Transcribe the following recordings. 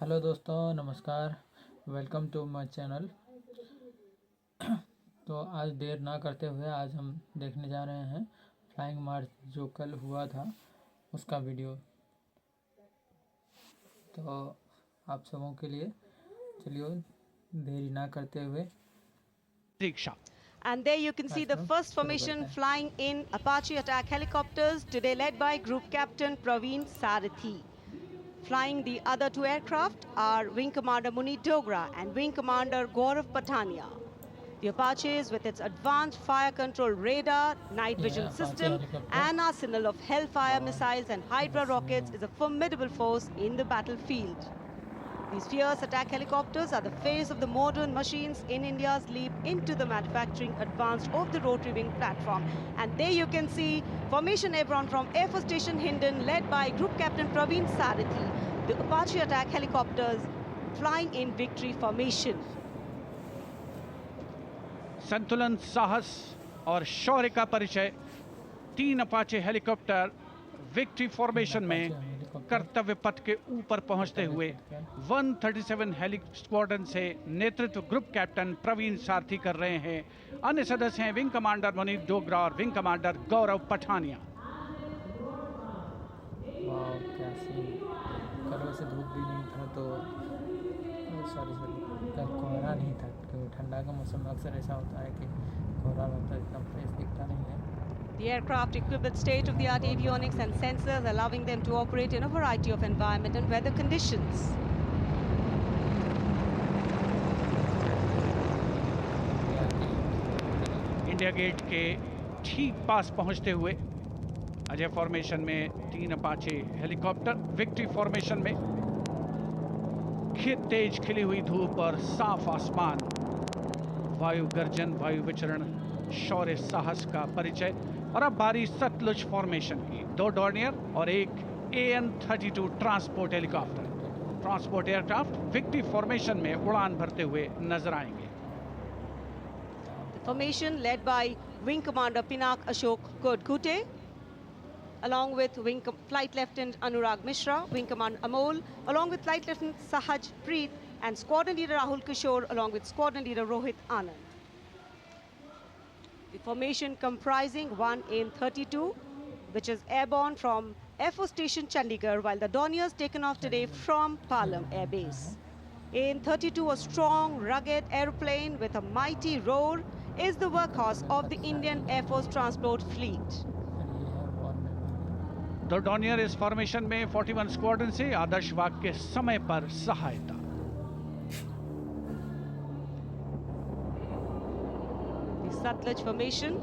Hello दोस्तों, नमस्कार। Welcome to my channel. तो आज देर ना करते हुए आज हम देखने जा रहे हैं फ्लाइंग मार्च जो कल हुआ था उसका वीडियो। तो आप सबों के लिए चलिए देरी ना करते हुए Diksha. And there you can see the first formation flying in Apache attack helicopters, today led by Group Captain Praveen Sarathi. Flying the other two aircraft are Wing Commander Munit Dogra and Wing Commander Gaurav Patania. The Apaches, with its advanced fire control radar, night vision system, and arsenal of Hellfire missiles and Hydra rockets, is a formidable force in the battlefield. These fierce attack helicopters are the face of the modern machines in India's leap into the manufacturing advance of the rotary wing platform. And there you can see Formation Airborne from Air Force Station Hindon, led by Group Captain Praveen Sarathi. The Apache attack helicopters flying in victory formation. संतुलन, साहस और शौर्य का परिचय। 3 Apache helicopter victory formation में कर्तव्य पथ के ऊपर पहुंचते हुए 137 हेली स्क्वाड्रन से नेतृत्व ग्रुप कैप्टन प्रवीण सारथी कर रहे हैं। अन्य सदस्य हैं विंग कमांडर मुनीत डोगरा और विंग कमांडर गौरव पठानिया। क्या सीन। कल वैसे धूप भी नहीं था तो सॉरी कल कोहरा नहीं था क्योंकि ठंडा का मौसम में अक्सर ऐसा होता है कि कोहरा रहता है, इतना फ्रेश दिखता नहीं है। The aircraft equipped with state-of-the-art avionics and sensors, allowing them to operate in a variety of environment and weather conditions. India Gate के ठीक पास पहुंचते हुए अजय फॉर्मेशन में 3 अपाचे हेलीकॉप्टर विक्ट्री फॉर्मेशन में तेज खिली हुई धूप और साफ आसमान, वायु गर्जन, वायु विचरण, शौर्य साहस का परिचय। और अब बारी सतलुज फॉर्मेशन की। 2 डॉर्नियर और एक AN-32 transport helicopter, transport aircraft victory formation में उड़ान भरते हुए नजर आएंगे। The formation led by Wing Commander Pinak Ashok Kodkute, along with Flight Lieutenant Anurag Mishra, Wing Commander Amol, along with Flight Lieutenant Sahaj Preet, and Squadron Leader Rahul Kishore, along with Squadron Leader Rohit Anand. The formation comprising 1 AN-32, which is airborne from Air Force Station Chandigarh, while the Dorniers taken off today from Palam Air Base. AN-32, a strong, rugged aeroplane with a mighty roar, is the workhorse of the Indian Air Force transport fleet. 2 Dornier इस formation में 41 squadron से आदर्श वाक के समय पर सहायता। Satluj formation.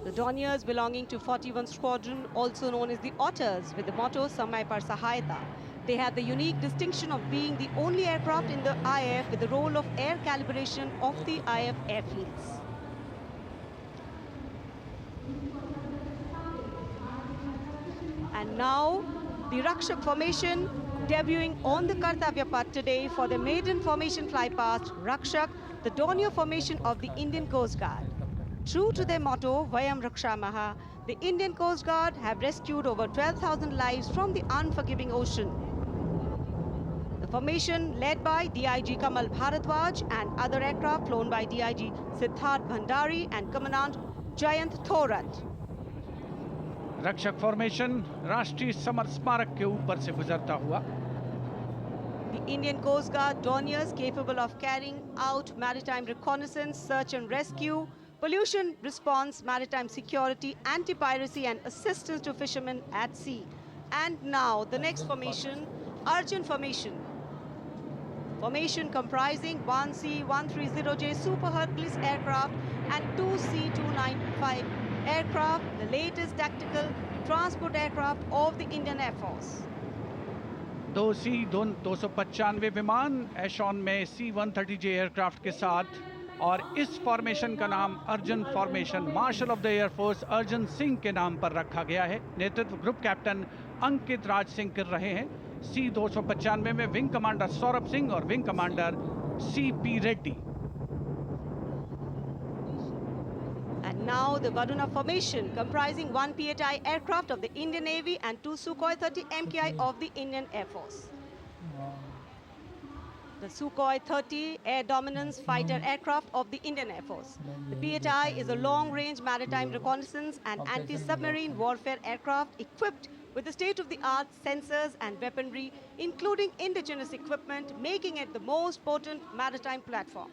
The Dorniers belonging to 41 Squadron, also known as the Otters, with the motto Samay Par Sahayata. They have the unique distinction of being the only aircraft in the IAF with the role of air calibration of the IAF airfields. And now the Rakshak formation, debuting on the Kartavya Path today for the maiden formation fly past Rakshak, the Dornier formation of the Indian Coast Guard. True to their motto, Vayam Rakshamaha, the Indian Coast Guard have rescued over 12,000 lives from the unforgiving ocean. The formation led by DIG Kamal Bharadwaj and other aircraft flown by DIG Siddharth Bhandari and Commandant Jayant Thorat. रक्षक formation राष्ट्रीय summer स्मारक के ऊपर से गुजरता हुआ। The Indian Coast Guard Dorniers, capable of carrying out maritime reconnaissance, search and rescue, pollution response, maritime security, anti-piracy and assistance to fishermen at sea. And now the next formation, Arjun formation. Formation comprising 1 C-130J Super Hercules aircraft and 2 C-295 aircraft, the latest tactical transport aircraft of the Indian Air Force. 2 C-295 विमान एशॉन में C-130J aircraft के साथ। और इस formation का नाम Arjun formation marshal of the air force Arjun Singh के नाम पर रखा गया है। नेतृत्व ग्रुप कैप्टन अंकित राज सिंह कर रहे हैं। C-295 में विंग कमांडर सौरभ सिंह और wing commander CP Reddy. And now the Varuna formation, comprising 1 PHI aircraft of the Indian Navy and 2 Sukhoi 30 MKI of the Indian Air Force. The Sukhoi 30 air dominance fighter aircraft of the Indian Air Force. The PHI is a long-range maritime reconnaissance and anti-submarine warfare aircraft equipped with the state-of-the-art sensors and weaponry, including indigenous equipment, making it the most potent maritime platform.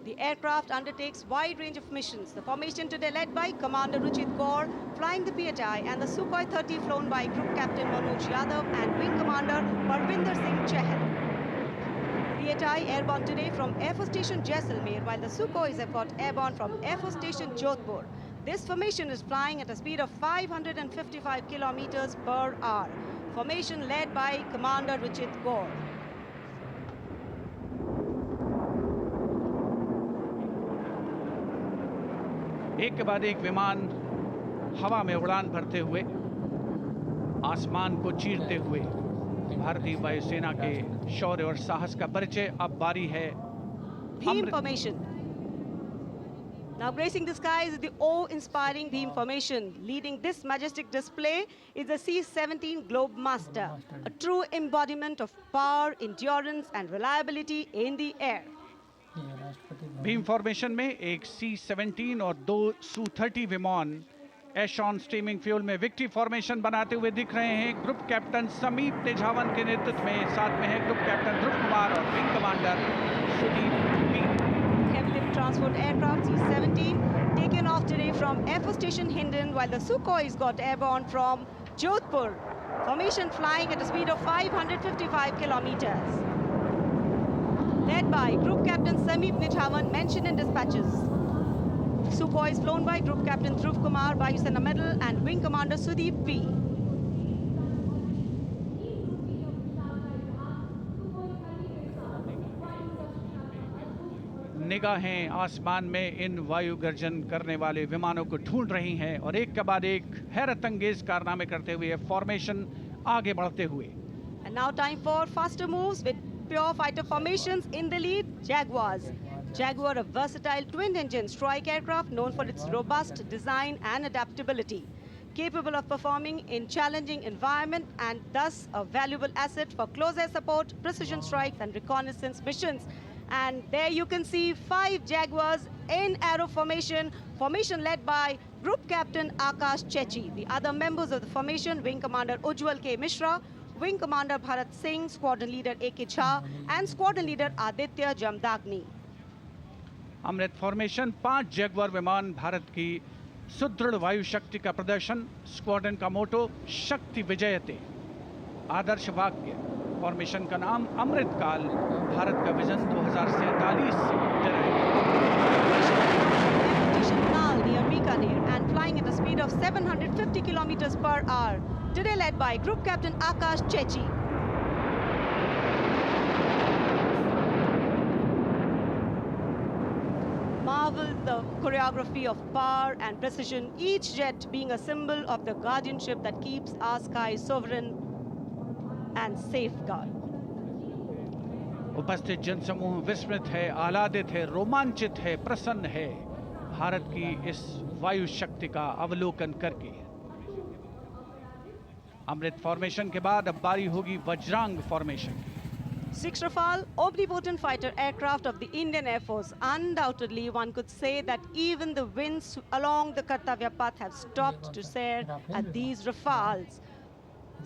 The aircraft undertakes wide range of missions. The formation today led by Commander Ruchit Kaur, flying the PHI, and the Sukhoi 30 flown by Group Captain Manoj Yadav and Wing Commander Parvinder Singh Chahal. PHI airborne today from Air Force Station Jaisalmer, while the Sukhois have got airborne from Air Force Station Jodhpur. This formation is flying at a speed of 555 kilometers per hour. Formation led by Commander Ruchit Kaur. एक के बाद एक विमान हवा में उड़ान भरते हुए आसमान को चीरते हुए भारतीय वायुसेना के शौर्य और साहस का परिचय। अब बारी है Bheem formation. Now gracing the skies is the awe-inspiring Bheem formation. Leading this majestic display is the C-17 Globemaster, a true embodiment of power, endurance and reliability in the air. Bhim formation में एक C-17 और 2 Su-30 विमान एशॉन steaming fuel में victory formation बनाते हुए दिख रहे हैं। ग्रुप कैप्टन समीप तेजावन के नेतृत्व में, साथ में है ग्रुप कैप्टन ध्रुव कुमार और wing commander Sudeep P. Heavy lift transport aircraft C-17 taken off today from Air Force Station Hindon, while the Sukhois got airborne from Jodhpur. Formation flying at a speed of 555 kilometers. Led by Group Captain Sameep Nithawan, mentioned in dispatches. Sukhoi is flown by Group Captain Dhruv Kumar, Vayusena Medal, and Wing Commander Sudeep P. निगाहें आसमान में इन वायु गर्जन करने वाले विमानों को ढूंढ रही हैं और एक के बाद एक हैरत अंगेज कारनामे करते हुए फॉर्मेशन आगे बढ़ते हुए। And now time for faster moves with pure fighter formations. In the lead, Jaguars. Jaguar, a versatile twin-engine strike aircraft known for its robust design and adaptability, capable of performing in challenging environment and thus a valuable asset for close air support, precision strikes and reconnaissance missions. And there you can see 5 Jaguars in arrow formation, formation led by Group Captain Akash Chechi. The other members of the formation, Wing Commander Ujjwal K. Mishra, Wing Commander Bharat Singh, Squadron Leader A.K. Jha and Squadron Leader Aditya Jamdagni. Amrit formation 5 Jaguar विमान, भारत की सुदृढ़ वायु शक्ति का प्रदर्शन। Squadron का मोटो शक्ति विजयते, आदर्श वाक्य। फॉर्मेशन का नाम अमृत काल, भारत का विजन 2047 से near Bikaner and flying at a speed of 750 kilometers per hour. Today led by Group Captain Akash Chechi. Marvel the choreography of power and precision, each jet being a symbol of the guardianship that keeps our skies sovereign and safeguard. उपस्थित जनसमूह विस्मित है, आह्लादित है, रोमांचित है, प्रसन्न है भारत की इस वायु शक्ति का अवलोकन करके। अमृत फॉर्मेशन के बाद अब बारी होगी वज्रांग फॉर्मेशन की। 6 Rafale, omnipotent fighter aircraft of the Indian Air Force. Undoubtedly, one could say that even the winds along the Kartavya path have stopped to stare at these Rafales.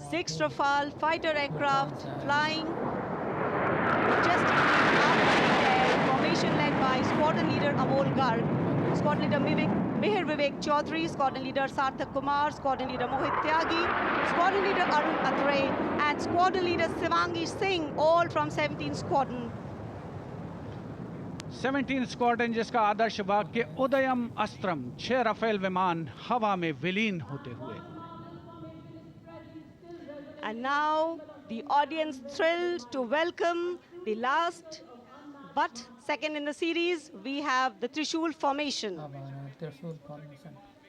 6 Rafale fighter aircraft flying majestically up in the air. Formation led by Squadron Leader Amol Garg, Squadron Leader Mihir Vivek Chaudhary, Squadron Leader Sarthak Kumar, Squadron Leader Mohit Tyagi, Squadron Leader Arun Atre, and Squadron Leader Shivangi Singh, all from 17 Squadron. 17 squadron, जिसका आदर्श वाक्य उदयम अस्त्रम, 6 Rafale विमान हवा में विलीन होते हुए। And now the audience thrilled to welcome the last but second in the series. We have the Trishul formation.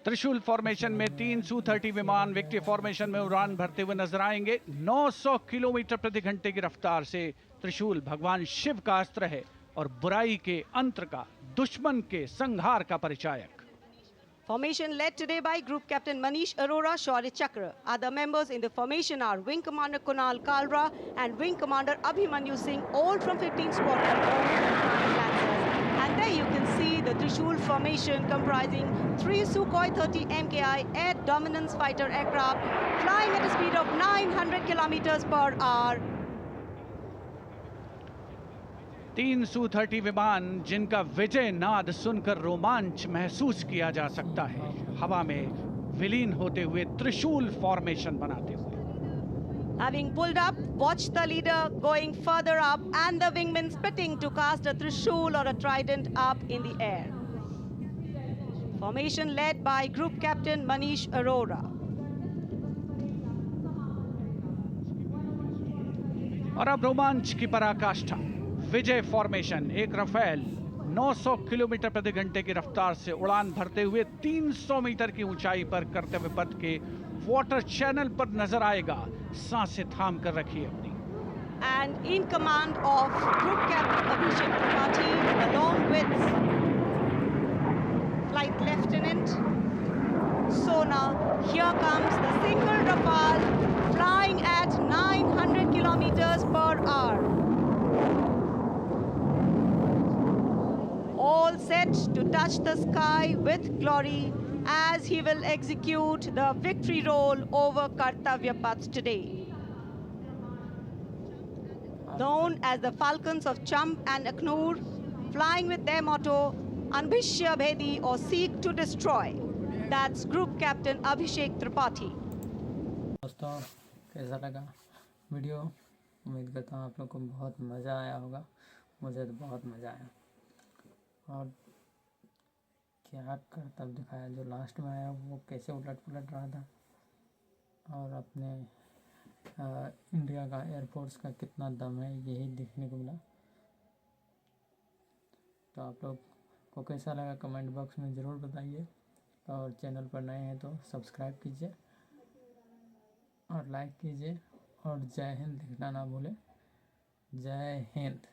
त्रिशूल formation में 3 Su-30 विमान विक्ट्री फॉर्मेशन में उड़ान भरते हुए नजर आएंगे। 900 किलोमीटर प्रति घंटे की रफ्तार से त्रिशूल भगवान शिव का अस्त्र है और बुराई के अंतर का, दुश्मन के संहार का परिचायक। Formation led today by Group Captain Manish Arora, Shaurya Chakra. Other members in the formation are Wing Commander Kunal Kalra and Wing Commander Abhimanyu Singh, all from 15th Squadron of Lancers. And there you can see the Trishul formation comprising 3 Sukhoi 30 MKI air dominance fighter aircraft flying at a speed of 900 kilometers per hour. 3 Su-30 विमान जिनका विजय नाद सुनकर रोमांच महसूस किया जा सकता है, हवा में विलीन होते हुए त्रिशूल फॉर्मेशन बनाते हुए। Having pulled up, watch the leader going further up and the wingmen spitting to cast a trishul or a trident up in the air. Formation led by Group Captain Manish Arora. और अब रोमांच की पराकाष्ठा, विजय formation. एक Rafale 900 kilometre प्रति घंटे की रफ्तार से उड़ान भरते हुए 300 मीटर की ऊंचाई पर कर्तव्य पथ के वाटर चैनल पर नजर आएगा। सांसें थाम कर रखिए अपनी। And in command of Group Captain Abhishek Tripathi, along with Flight Lieutenant Sona, here comes the single Rafale flying at 900 kilometers per hour. All set to touch the sky with glory as he will execute the victory roll over Kartavya Path today. Known as the Falcons of Champ and Aknoor, flying with their motto, Anbhishya Bhedi or Seek to Destroy. That's Group Captain Abhishek Tripathi. दोस्तों, कैसा लगा video? उम्मीद करता हूँ आप लोग को बहुत मज़ा आया होगा। मुझे तो बहुत मज़ा आया। और क्या करतब दिखाया, जो लास्ट में आया वो कैसे उलट पुलट रहा था, और अपने इंडिया का एयरफोर्स का कितना दम है, यही देखने को मिला। तो आप लोग को कैसा लगा कमेंट बॉक्स में ज़रूर बताइए, और चैनल पर नए हैं तो सब्सक्राइब कीजिए और लाइक कीजिए, और जय हिंद लिखना ना भूलें। जय हिंद।